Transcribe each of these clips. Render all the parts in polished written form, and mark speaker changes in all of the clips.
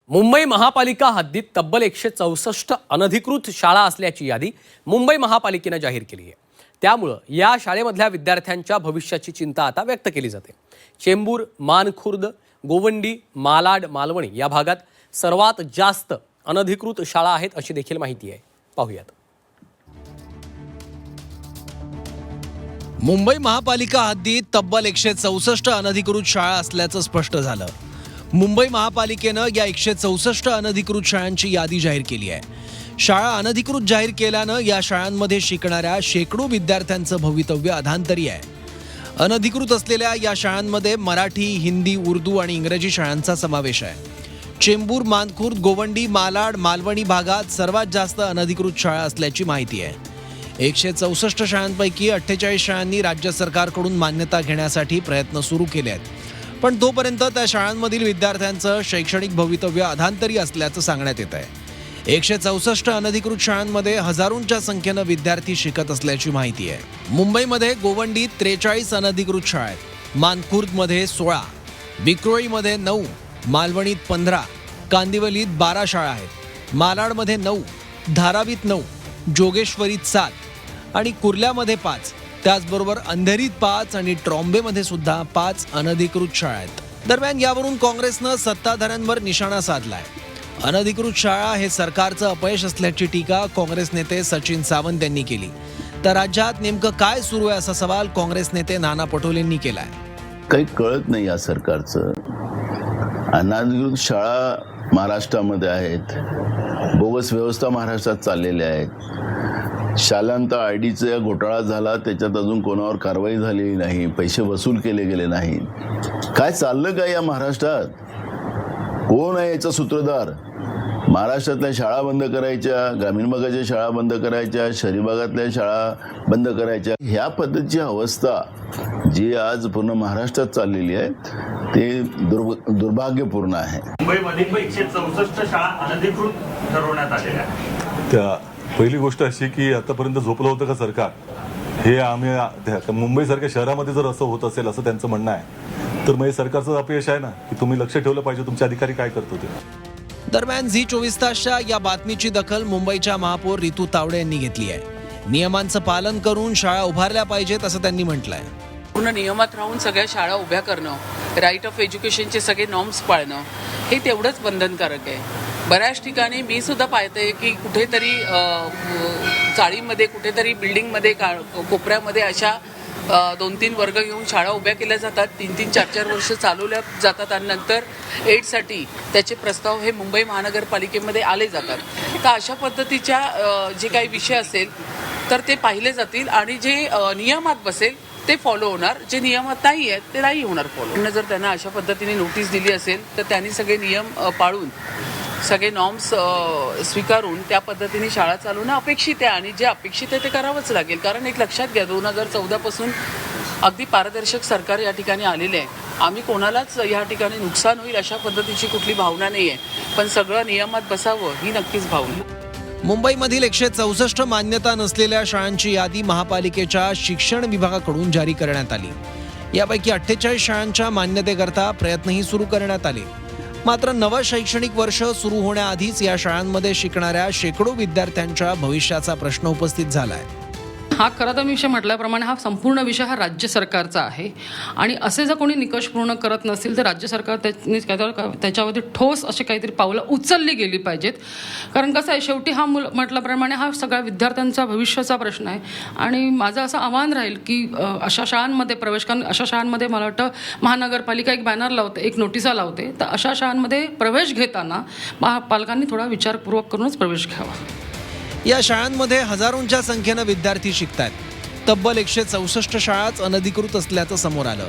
Speaker 1: मुंबई महापालिका हद्दीत तब्बल 164 अनधिकृत शाळा असल्याची यादी मुंबई महापालिकेनं जाहीर केली आहे। त्यामुळे या शाळेमधल्या विद्यार्थ्यांच्या भविष्याची चिंता आता व्यक्त केली जाते। चेंबूर, मानखुर्द, गोवंडी, मालाड, मालवणी या भागात सर्वात जास्त अनधिकृत शाळा आहेत अशी देखील माहिती आहे। पाहूयात।
Speaker 2: मुंबई महापालिका हद्दीत तब्बल 164 अनधिकृत शाळा असल्याचं स्पष्ट झालं। मुंबई महापालिकेनं या 164 अनधिकृत शाळांची यादी जाहीर केली आहे। शाळा अनधिकृत जाहीर केल्यानं या शाळांमध्ये शिकणाऱ्या शेकडो विद्यार्थ्यांचं भवितव्य अधांतरी आहे। अनधिकृत असलेल्या या शाळांमध्ये मराठी, हिंदी, उर्दू आणि इंग्रजी शाळांचा समावेश आहे। चेंबूर, मानखुर्द, गोवंडी, मालाड, मालवणी भागात सर्वात जास्त अनधिकृत शाळा असल्याची माहिती आहे। 164 शाळांपैकी 48 शाळांनी राज्य सरकारकडून मान्यता घेण्यासाठी प्रयत्न सुरू केले आहेत, पण तोपर्यंत त्या शाळांमधील विद्यार्थ्यांचं शैक्षणिक भवितव्य अधांतरी असल्याचं सांगण्यात येत आहे। 164 अनधिकृत शाळांमध्ये हजारोंच्या संख्येनं विद्यार्थी शिकत असल्याची माहिती आहे। मुंबईमध्ये गोवंडीत 43 अनधिकृत शाळा आहेत, मानखुर्दमध्ये 16, विक्रोळीमध्ये 9, मालवणीत 15, कांदिवलीत 12 शाळा आहेत, मालाडमध्ये 9, धारावीत 9, जोगेश्वरीत 7 आणि कुर्ल्यामध्ये 5, त्याचबरोबर अंधेरीत 5 आणि ट्रॉम्बेमध्ये सुद्धा 5 अनधिकृत शाळा आहेत। दरम्यान यावरून काँग्रेसनं सत्ताधाऱ्यांवर निशाणा साधलाय। अनधिकृत शाळा हे सरकारचं अपयश असल्याची टीका काँग्रेस नेते सचिन सावंत यांनी केली। तर राज्यात नेमकं काय सुरू आहे असा सवाल काँग्रेस नेते नाना पटोलेंनी केलाय।
Speaker 3: काही कळत नाही या सरकारचं। अनधिकृत शाळा महाराष्ट्रामध्ये आहेत, बोगस व्यवस्था महाराष्ट्रात चाललेल्या आहेत। शालांत आयडीचा घोटाळा झाला, त्याच्यात अजून कोणावर कारवाई झालेली नाही, पैसे वसूल केले गेले नाहीत। काय चाललं काय या महाराष्ट्रात? कोण आहे याचा सूत्रधार? महाराष्ट्रातल्या शाळा बंद करायच्या, ग्रामीण भागाच्या शाळा बंद करायच्या, शहरी भागातल्या शाळा बंद करायच्या, ह्या पद्धतीची अवस्था जी आज पूर्ण महाराष्ट्रात चाललेली आहे ते दुर्भाग्यपूर्ण आहे।
Speaker 4: मुंबईमध्ये 164 शाळा अनधिकृत ठरवण्यात आलेल्या आहेत।
Speaker 5: त्या पहिली गोष्ट अशी की आतापर्यंत झोपलं होतं का सरकार? हे आम्ही मुंबईसारख्या शहरामध्ये जर असं होत असेल असं त्यांचं म्हणणं आहे, तर मग हे सरकारचं अपयश आहे ना, की तुम्ही लक्ष ठेवलं पाहिजे तुमचे अधिकारी काय करत होते।
Speaker 2: दरम्यान झी 24 तासच्या या बातमीची दखल मुंबईच्या महापौर रितू तावडे यांनी घेतली आहे। नियमांचं पालन करून शाळा उभारल्या पाहिजेत असं त्यांनी म्हटलंय।
Speaker 6: पूर्ण नियमात राहून सगळ्या शाळा उभ्या करणं, राईट ऑफ एज्युकेशनचे सगळे नॉर्म्स पाळणं हे तेवढंच बंधनकारक आहे। बऱ्याच ठिकाणी मी सुद्धा पाहते की कुठेतरी चाळीमध्ये, कुठेतरी बिल्डिंगमध्ये, कोपऱ्यामध्ये अशा 2-3 वर्ग घेऊन शाळा उभ्या केल्या जातात, 3-3, 4-4 वर्ष चालवल्या जातात आणि नंतर एडसाठी त्याचे प्रस्ताव हे मुंबई महानगरपालिकेमध्ये आले जातात। तर अशा पद्धतीच्या जे काही विषय असेल तर ते पाहिले जातील आणि जे नियमात बसेल ते फॉलो होणार, जे नियमात नाही आहेत ते नाही होणार फॉलो। जर त्यांना अशा पद्धतीने नोटीस दिली असेल तर त्यांनी सगळे नियम पाळून, सगळे नॉर्म्स स्वीकारून त्या पद्धतीने शाळा चालवणं अपेक्षित आहे आणि जे अपेक्षित आहे ते करावंच लागेल। कारण एक लक्षात घ्या, 2014 पासून अगदी पारदर्शक सरकार या ठिकाणी आलेले आहे। आम्ही कोणालाच या ठिकाणी नुकसान होईल अशा पद्धतीची कुठली भावना नाही आहे, पण सगळं नियमात बसावं ही नक्कीच भावना।
Speaker 2: मुंबईमधील 164 मान्यता नसलेल्या शाळांची यादी महापालिकेच्या शिक्षण विभागाकडून जारी करण्यात आली। यापैकी 48 शाळांच्या मान्यतेकरता प्रयत्नही सुरू करण्यात आले। मात्र नवं शैक्षणिक वर्ष सुरू होण्याआधीच या शाळांमध्ये शिकणाऱ्या शेकडो विद्यार्थ्यांच्या भविष्याचा प्रश्न उपस्थित झालाय।
Speaker 7: हा खरं तर मी विषय म्हटल्याप्रमाणे हा संपूर्ण विषय हा राज्य सरकारचा आहे आणि असे जर कोणी निकष पूर्ण करत नसेल तर राज्य सरकार त्याच्यावरती ठोस असे काहीतरी पावलं उचलली गेली पाहिजेत। कारण कसं आहे, शेवटी हा म्हटल्याप्रमाणे हा सगळ्या विद्यार्थ्यांचा भविष्याचा प्रश्न आहे आणि माझं असं आव्हान राहील की अशा शाळांमध्ये प्रवेश, कारण अशा शाळांमध्ये मला वाटतं महानगरपालिका एक बॅनर लावते, एक नोटिसा लावते, तर अशा शाळांमध्ये प्रवेश घेताना पालकांनी थोडा विचारपूर्वक करूनच प्रवेश घ्यावा।
Speaker 2: या शाळांमध्ये हजारोंच्या संख्येनं विद्यार्थी शिकतात। तब्बल 164 शाळाच अनधिकृत असल्याचं समोर आलं।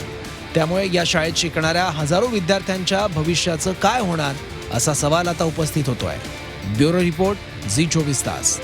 Speaker 2: त्यामुळे या शाळेत शिकणाऱ्या हजारो विद्यार्थ्यांच्या भविष्याचं काय होणार असा सवाल आता उपस्थित होतोय। ब्युरो रिपोर्ट, झी 24 तास।